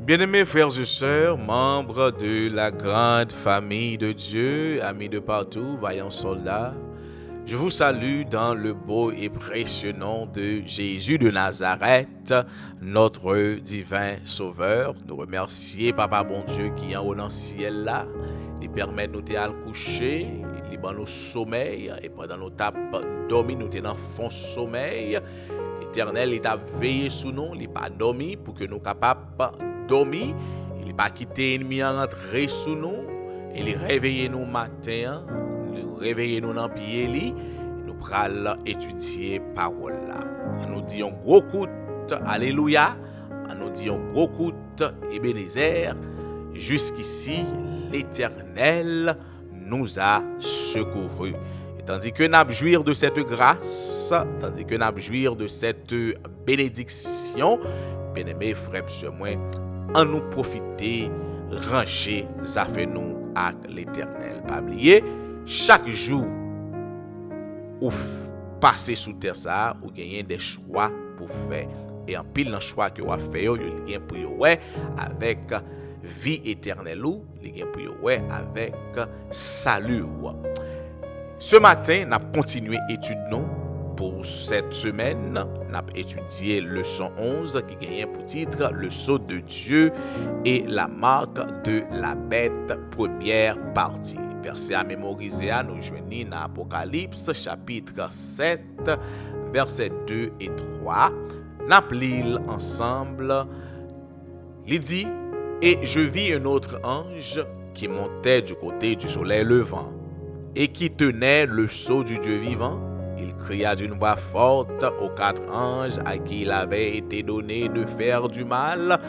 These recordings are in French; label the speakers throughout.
Speaker 1: Bien-aimés frères et sœurs, membres de la grande famille de Dieu, amis de partout, vaillants soldats, je vous salue dans le beau et précieux nom de Jésus de Nazareth, notre divin Sauveur. Nous remercions Papa bon Dieu qui est en haut dans le ciel là, il permet de nous aller coucher, il ban nous sommeil, et pendant nous tape dormi, nous sommes dans fond sommeil. L'Éternel est à veiller sous nous, il n'est pas dormi pour que nous capables dormir. Il n'est pas quitté ennemi à rentrer sous nous. Il réveille nous matin, il réveille nous dans pied lit. Nous pral étudier parole là. On nous dit un gros coup, alléluia. On nous dit un gros coup, Ebenezer. Jusqu'ici, l'Éternel nous a secourus. Tandis que nous jouir de cette grâce, tandis que nous jouir de cette bénédiction, bien-aimés frères et sœurs, en nous profiter, ranger, ça fait nous avec l'Éternel. Pas oublier, chaque jour, ou passer sous terre ça, ou gagner des choix pour faire. Et en pile dans choix que vous fait, vous gagnez pour vous avec vie éternelle ou vous gagnez pour vous avec salut. Ce matin, nous avons continué l'étude pour cette semaine. Nous avons étudié leçon 11 qui gagne pour titre le sceau de Dieu et la marque de la bête, première partie. Verset à mémoriser, nous joignons dans Apocalypse chapitre 7, versets 2 et 3. Nous avons ensemble. Il dit, et je vis un autre ange qui montait du côté du soleil levant et qui tenait le sceau du Dieu vivant. Il cria d'une voix forte aux 4 anges à qui il avait été donné de faire du mal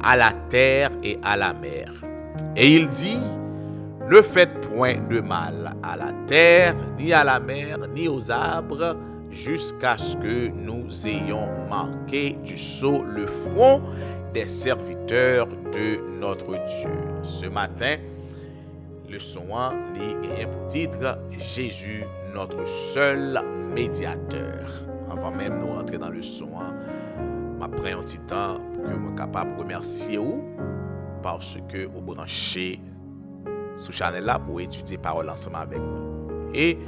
Speaker 1: à la terre et à la mer. Et il dit, ne faites point de mal à la terre, ni à la mer, ni aux arbres, jusqu'à ce que nous ayons marqué du sceau le front des serviteurs de notre Dieu. Ce matin, le son est pour titre Jésus, notre seul médiateur. Avant même de rentrer dans le son, je prends un petit temps pour que je sois capable de remercier vous parce que vous branchez sur la chaîne là pour étudier parole ensemble avec nous. Et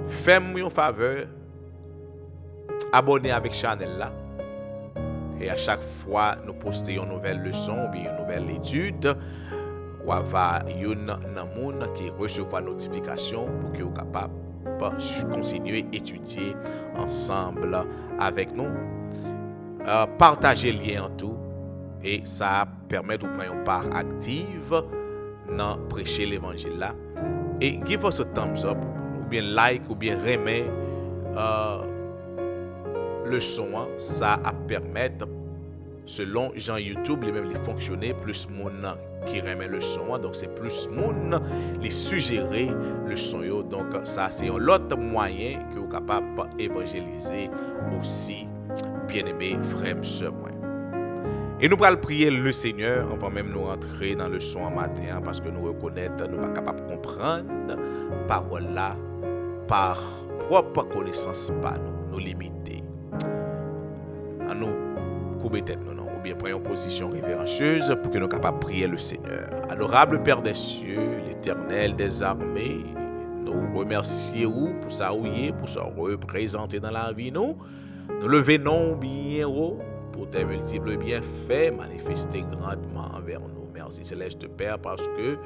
Speaker 1: faites-moi une faveur, abonnez avec la chaîne là. Et à chaque fois nous postons une nouvelle leçon ou bien une nouvelle étude, ou avoir une namoun qui recevra notification pour que vous capable continuer à étudier ensemble avec nous. Partagez le lien en tout et ça permet de prendre une part active dans prêcher l'évangile là. Et give us a thumbs up ou bien like ou bien remet le son, ça a permettre selon Jean YouTube les mêmes les fonctionner plus moun qui remet le son, donc c'est plus moun les suggérer le son yo. Donc ça c'est un autre moyen que vous capable évangéliser aussi, bien-aimés frères et sœurs. Et nous allons prier le Seigneur avant même nous rentrer dans le son en matin parce que nous reconnaître nous pas capable de comprendre parole là par propre connaissance pas nous limiter. À nous couper tête non ou bien prendre une position révérencieuse pour que nous soyons capables de prier le Seigneur. Adorable Père des cieux, l'Éternel des armées, nous remercions pour ça pour ça représenter dans la vie nous levons bien haut pour tes multiples bienfaits manifestés grandement envers nous. Merci Céleste Père parce que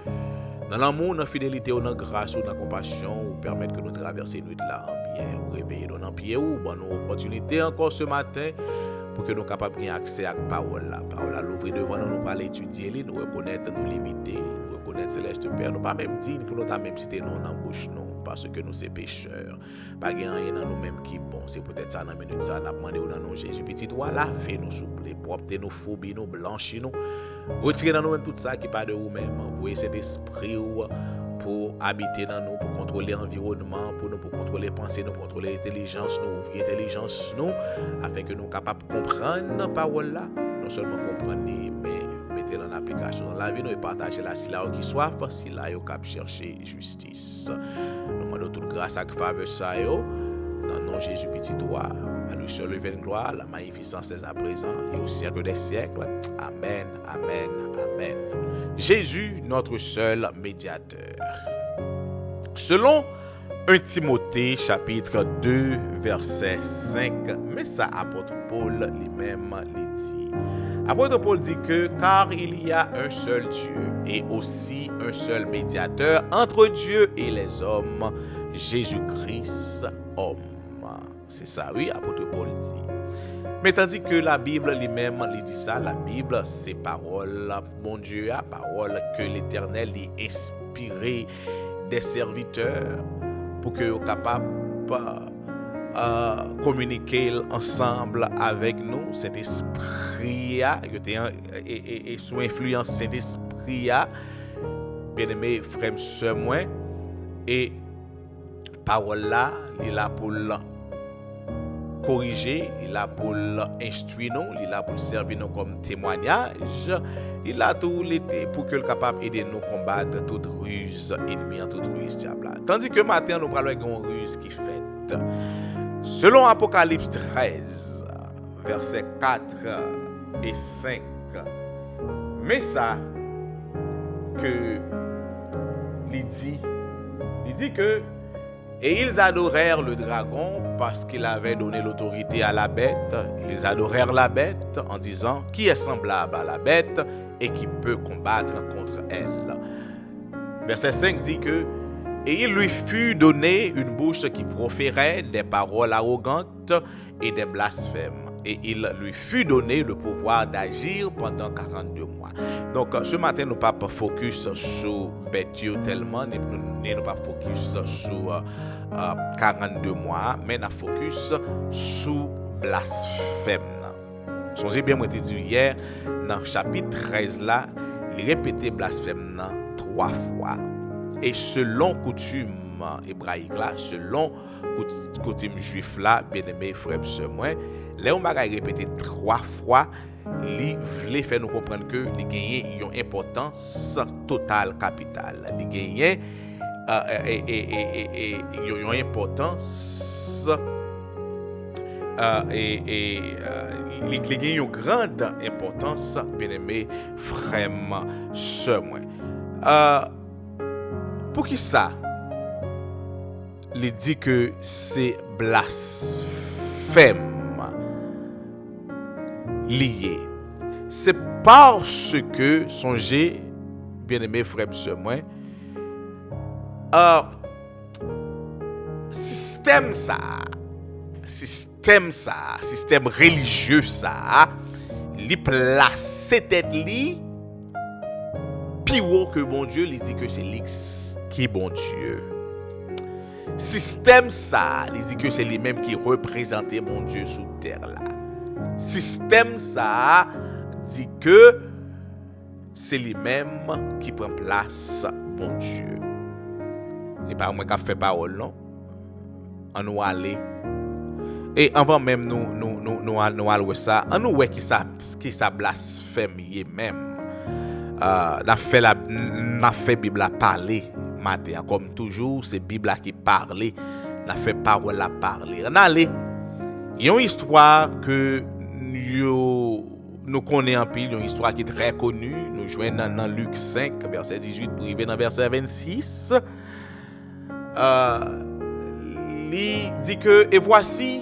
Speaker 1: dans l'amour, dans la fidélité, dans la grâce, dans la compassion, vous permettre que nous traversions nuit là en bien, vous réveillez dans pied ou bonne opportunité encore ce matin pour que nous soyons capables d'avoir accès à la parole là. Parole à l'ouvrir devant nous, nous pas l'étudier, nous reconnaître, nous limiter, nous reconnaître Céleste Père, nous pas même dire pour nous même citer non dans bouche non parce que nous sommes pécheurs. Pas rien dans nous-mêmes qui bon, c'est peut-être ça dans minute ça, n'a demandé dans nous Jésus petit toi lavez nous s'il vous plaît, propre nous phobie nous blanchir nous. Retirez dans nous tout ça qui pas de vous-même, envoyez cet esprit pour habiter dans nous, pour contrôler l'environnement, pour contrôler les pensées, nous contrôler l'intelligence, nous ouvrir l'intelligence, nous, afin que nous soyons capables de comprendre la parole là, non seulement comprendre, mais mettre en application dans la vie, nous et partager la si là qui soif, si là vous cap chercher justice. Nous demandons toute grâce à faveur ça dans le nom de Jésus petit toi, à lui seul le gloire, la magnificence est à présent et au siècle des siècles. Amen, amen, amen. Jésus, notre seul médiateur. Selon 1 Timothée, chapitre 2, verset 5, mais ça, apôtre Paul lui-même les dit. Apôtre Paul dit que, car il y a un seul Dieu et aussi un seul médiateur entre Dieu et les hommes, Jésus-Christ, homme. C'est ça, oui, apôtre Paul dit. Mais tandis que la Bible lui-même lui dit ça, la Bible, c'est parole, mon Dieu, la parole que l'Éternel lui inspiré des serviteurs pour que soient capables de communiquer ensemble avec nous, cet esprit et sous influence cet esprit, bien-aimé frère sœur moi, et parole là, il est là pour corriger, il est là pour instruire nous, il est là pour servir nous comme témoignage, il est là tout l'été pour que le capable d'aider nous combattre toute ruse ennemie, toute ruse diable. Tandis que matin nous parlons d'une ruse qui fait. Selon Apocalypse 13, versets 4 et 5, mais ça que il dit que et ils adorèrent le dragon parce qu'il avait donné l'autorité à la bête. Ils adorèrent la bête en disant qui est semblable à la bête et qui peut combattre contre elle. Verset 5 dit que et il lui fut donné une bouche qui proférait des paroles arrogantes et des blasphèmes. Et il lui fut donné le pouvoir d'agir pendant 42 mois. Donc, ce matin, nous ne pas focus sur Bethio tellement, nous ne pas focus sur 42 mois, mais nous focus sur blasphème. Songez bien, moi, je dit hier, dans le chapitre 13, là, il répétait blasphème 3 fois. Et selon coutume hébraïque, là, selon coutume juif, là, bien-aimé frère, sœur, moi, les on va répéter 3 fois, il voulait faire nous comprendre que les gagnants ont une importance totale capitale. Les gagnants ont une importance les gagnants ont une grande importance, bien-aimé frère, sœur, moi. Pour qui ça? Il dit que c'est blasphème lié. C'est parce que, songez, bien-aimé frère, sœur, moi, système religieux ça, li place tête li plus haut que bon Dieu, il dit que c'est lui qui est bon Dieu. Système ça, il dit que c'est lui-même qui représentait bon Dieu sous terre là. Système ça dit que c'est lui-même qui prend place bon Dieu. Et pas moi qui fait parole non. On nous aller. Et avant même nous aller ça, on nous ouais qui ça blasphème même. N'a fait Bible à parler matin comme toujours c'est Bible qui parle, n'a fait parole à parler. On allait. Il y a une histoire que nous connaissons en pile, une histoire qui est très connue, nous joignons dans Luc 5 verset 18 pour arriver dans verset 26. Il dit que et voici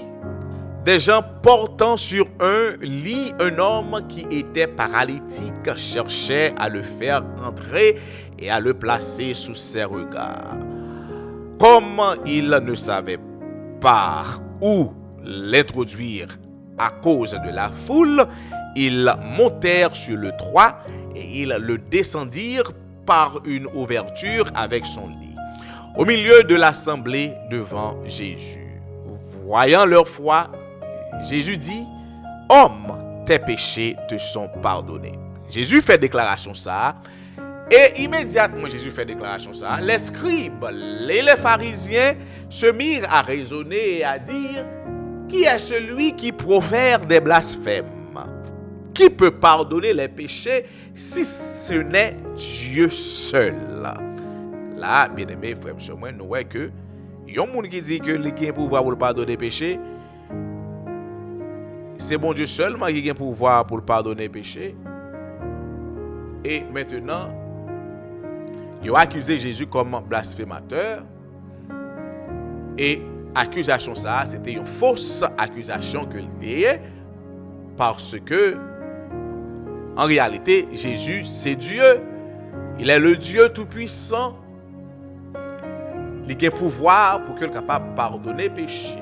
Speaker 1: des gens portant sur un lit un homme qui était paralytique cherchaient à le faire entrer et à le placer sous ses regards. Comme ils ne savaient pas où l'introduire à cause de la foule, ils montèrent sur le toit et ils le descendirent par une ouverture avec son lit, au milieu de l'assemblée devant Jésus. Voyant leur foi, Jésus dit, « Homme, tes péchés te sont pardonnés. » Jésus fait déclaration ça, et immédiatement Jésus fait déclaration ça. Les scribes et les pharisiens se mirent à raisonner et à dire, « Qui est celui qui profère des blasphèmes? Qui peut pardonner les péchés si ce n'est Dieu seul? » Là, bien-aimés frères et sœurs, nous voyons que yon moun qui dit que il a pouvoir pour pardonner péché, c'est bon Dieu seulement qui a pouvoir pour pardonner péché. Et maintenant, ils ont accusé Jésus comme blasphémateur. Et accusation ça, c'était une fausse accusation que liait parce que en réalité, Jésus c'est Dieu. Il est le Dieu tout-puissant. Il a pouvoir pour qu'il soit capable de pardonner péché.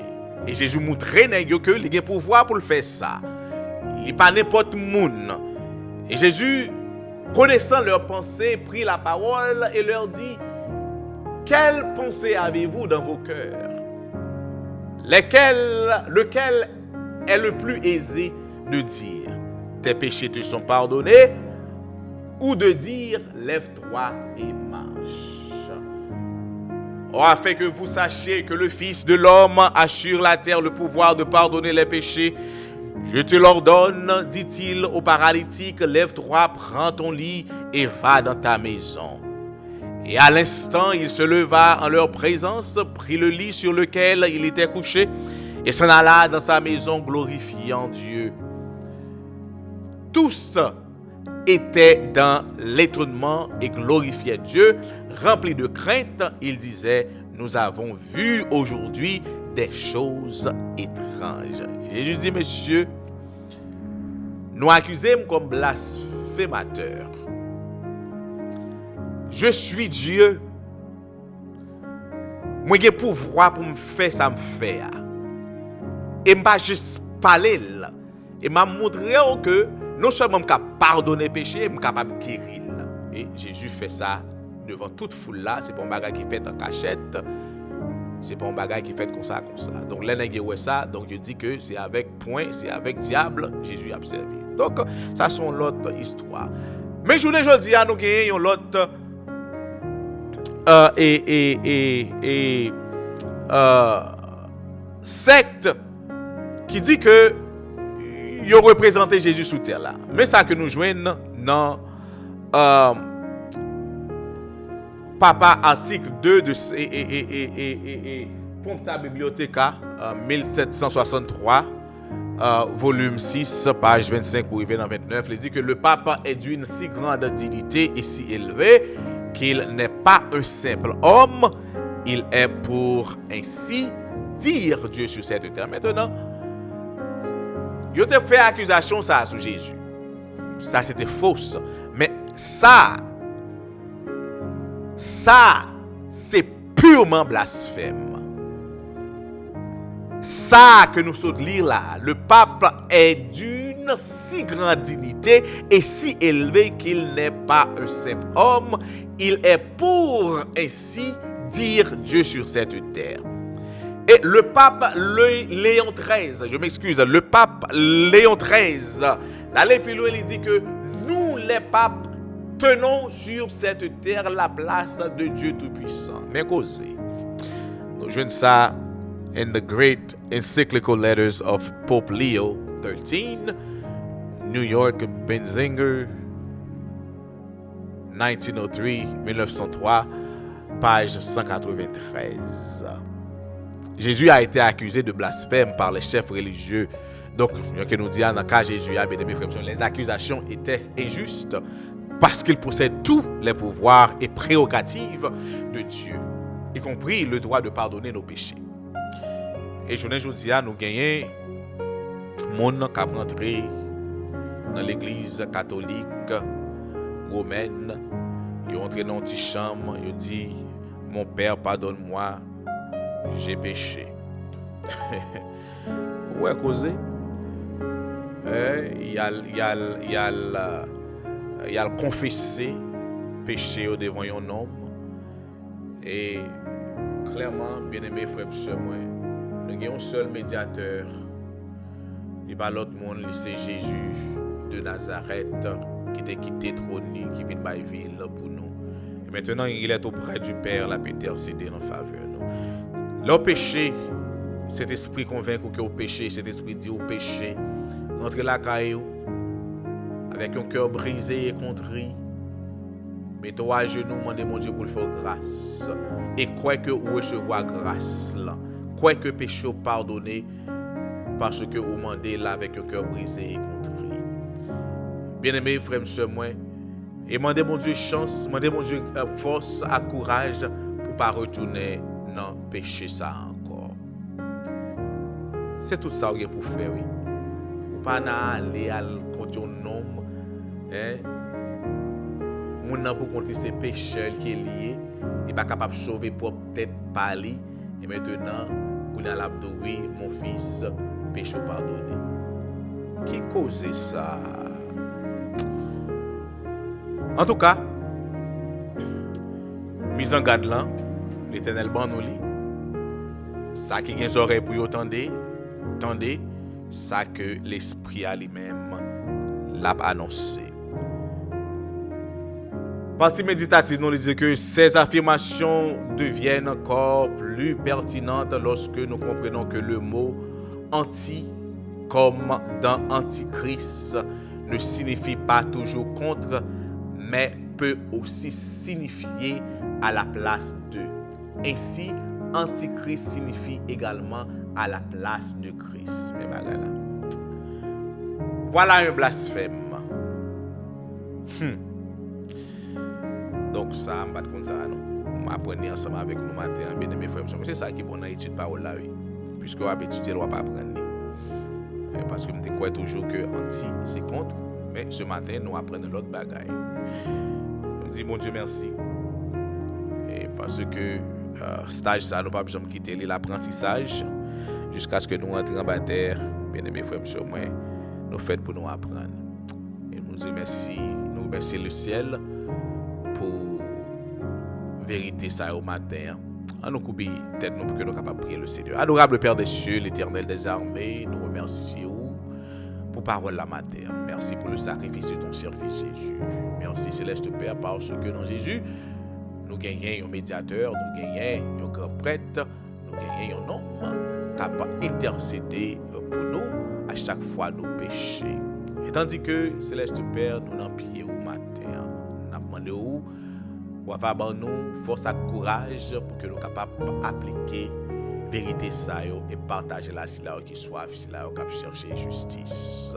Speaker 1: Et Jésus montrait que il a pouvoir pour le faire ça. Il n'est pas n'importe monde. Et Jésus, connaissant leurs pensées, prit la parole et leur dit: quelles pensées avez-vous dans vos cœurs? Lequel est le plus aisé de dire tes péchés te sont pardonnés, ou de dire lève-toi et marche? Or, afin que vous sachiez que le Fils de l'homme a sur la terre le pouvoir de pardonner les péchés, je te l'ordonne, dit-il au paralytique, lève-toi, prends ton lit et va dans ta maison. Et à l'instant, il se leva en leur présence, prit le lit sur lequel il était couché et s'en alla dans sa maison glorifiant Dieu. Tous étaient dans l'étonnement et glorifiaient Dieu, remplis de crainte. Ils disaient: nous avons vu aujourd'hui des choses étranges. Jésus dit: messieurs, nous accusons comme blasphémateurs. Je suis Dieu. Moi, j'ai pouvoir pour me faire ça, me faire. Et je ne pas juste parler. Et je montrer que non seulement je suis capable de pardonner le péché, je suis capable de guérir. Et Jésus fait ça devant toute foule là. Ce n'est pas un bagage qui fait en cachette. Ce n'est pas un bagage qui fait comme ça, comme ça. Donc, là, il ça. Donc, je dis que c'est avec point, c'est avec diable, Jésus a servi. Donc, ça, c'est l'autre histoire. Mais je vous dis, nous gagnons l'autre secte qui dit que il représenté Jésus sous terre là. Mais ça que nous joignons dans Papa article 2 de Ponta Bibliotheca 1763 volume 6 page 25 ou 29, il dit que le pape est d'une si grande dignité et si élevée qu'il n'est pas un simple homme, il est pour ainsi dire Dieu sur cette terre. Maintenant, il a fait accusation ça sur Jésus. Ça c'était fausse. Mais ça c'est purement blasphème. Ça que nous sommes lire là, le pape est d'une si grande dignité et si élevé qu'il n'est pas un simple homme, il est pour ainsi dire Dieu sur cette terre. Et le pape Léon XIII, je m'excuse, le pape Léon XIII, l'aller plus loin, il dit que nous les papes tenons sur cette terre la place de Dieu Tout-Puissant. Mais causez, nous jouons ça in the great encyclical letters of Pope Leo XIII, New York, Benzinger, 1903, page 193. Jésus a été accusé de blasphème par les chefs religieux. Donc, que nous dit dans le cas de Jésus, les accusations étaient injustes parce qu'il possède tous les pouvoirs et prérogatives de Dieu, y compris le droit de pardonner nos péchés. Et aujourd'hui, nous gagnons monde qui a rentré dans l'église catholique romaine. Ils ont entré dans une petite chambre, ils ont dit: mon père, pardonne-moi, j'ai péché. Ouais, causé. Il a confessé péché devant un homme. Et clairement, bien-aimé frère et sœur, nous avons un seul médiateur. Il n'y a pas l'autre monde, c'est Jésus de Nazareth qui t'a quitté trône, qui vient de ma ville pour nous. Et maintenant, il est auprès du Père, la intercéder en faveur de nous. Le péché, cet esprit convainc que au péché, cet esprit dit au péché, entre la caillou, avec un cœur brisé et contrit, Mettez-vous à genoux, demandez mon Dieu pour le faire grâce. Et croyez que vous recevez grâce là. Croyez que péché pardonné parce que vous demandez là avec un cœur brisé et contrit. Bien-aimés frères et sœurs, moi, et demandez mon Dieu chance, demandez mon Dieu force et courage pour ne pas retourner dans le péché ça encore. C'est tout ça que vous avez pour faire, oui. Vous pas aller à contre un homme, mon nom pour contre ces pécheurs qui est lié, il pas capable de sauver propre tête par lui. Et maintenant, vous avez l'abdoué, mon fils, péché pardonné. Qui cause ça? En tout cas, mise en garde là, l'Éternel ban nous lit. Ça qui a des oreilles pour y tendez, ça que l'Esprit a lui-même l'a annoncé. Partie méditative nous dit que ces affirmations deviennent encore plus pertinentes lorsque nous comprenons que le mot anti, comme dans antichrist, ne signifie pas toujours contre, mais peut aussi signifier à la place de. Ainsi, antichrist signifie également à la place de Christ. Voilà un blasphème. Donc ça, je ne vais pas comme ça, non. Je vais apprendre ensemble avec nous matin, bien mes frères. C'est ça qui est bon dans l'étude parole là, oui. Puisque on va étudier, on va pas apprendre. Parce que je crois toujours que anti, c'est contre. Mais ce matin, nous apprenons l'autre bagaille. On dit, mon Dieu, merci. Et parce que stage, ça, nous pas besoin de quitter l'apprentissage jusqu'à ce que nous entrions en bataille. Bien aimés frères, moi, nous faisons pour nous apprendre. Et nous disons merci. Nous remercions le ciel pour vérité ça au matin. En nous couper tête nous pour que nous capables de prier le Seigneur. Adorable Père des cieux, l'Éternel des armées, nous remercions pour parole la matin. Merci pour le sacrifice de ton service Jésus. Merci Céleste Père parce que dans Jésus, nous gagnons un médiateur, nous gagnons un grand prêtre, nous gagnons un homme capable d'intercéder pour nous à chaque fois nos péchés. Et tandis que Céleste Père, nous n'en prions au matin. Nous demandons ou avoir nous force et courage pour que nous soyons capables d'appliquer vérité ça et partager la si là qui soit là qui chercher justice.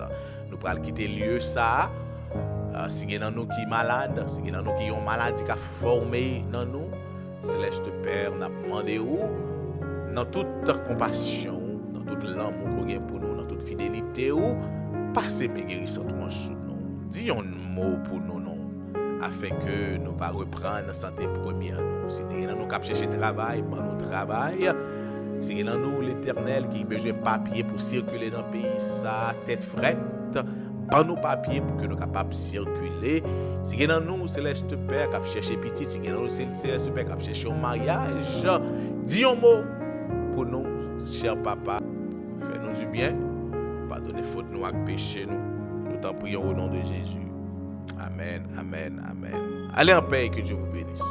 Speaker 1: Nous pourrons quitter lieu ça. Si il y a nous qui malade, si il y a nous qui ont maladie qui a formé dans nous, Céleste Père, nous demandons dans toute compassion, dans tout l'amour qu'on a pour nous, dans toute fidélité, passez mes guérissantement sous nous. Disons un mot pour nous, non, afin que nous va reprendre la santé première. Si nous avons cherché travail, nous travail. Si nous avons l'Éternel qui a besoin de papier pour circuler dans le pays, sa tête frette, nos papiers pour que nous soyons capables de circuler. Si nous avons Céleste Père qui a cherché petit, si nous avons Céleste Père qui a cherché un mariage, dis un mot pour nous, cher papa. Fais-nous du bien, pardonnez faute nous et péché nous. Nous t'en prions au nom de Jésus. Amen, amen, amen. Allez en paix et que Dieu vous bénisse.